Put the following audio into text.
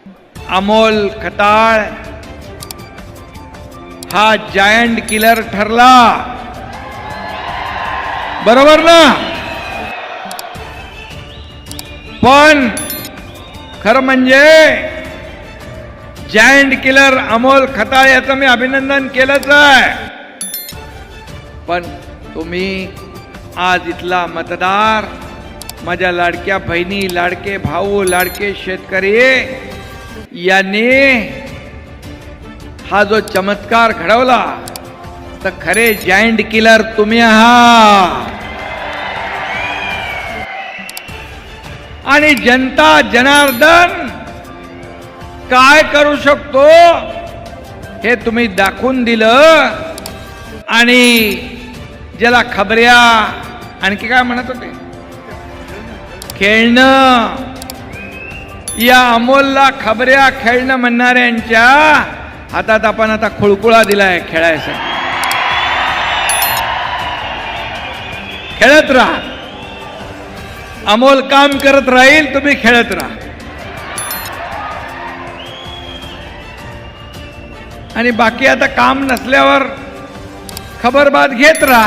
अमोल खताळ हा giant killer ठरला, बरोबर ना? पण खरं म्हणजे जायंट किलर अमोल खताळ याचं मी अभिनंदन केलंच आहे. पण तुम्ही आज इथला मतदार, माझ्या लाडक्या बहिणी, लाडके भाऊ, लाडके शेतकरी यांनी हा जो चमत्कार घडवला, तर खरे जायंट किलर तुम्ही आहात. आणि जनता जनार्दन काय करू शकतो हे तुम्ही दाखवून दिलं. आणि ज्याला खबऱ्या आणखी काय म्हणत होते, खेळणं, या अमोलला खबऱ्या खेळणं म्हणणाऱ्यांच्या हातात आपण आता खुळकुळा दिलाय खेळायचा. खेळत राहा, अमोल काम करत राहील, तुम्ही खेळत राहा. आणि बाकी आता काम नसल्यावर खबरबात घेत राहा.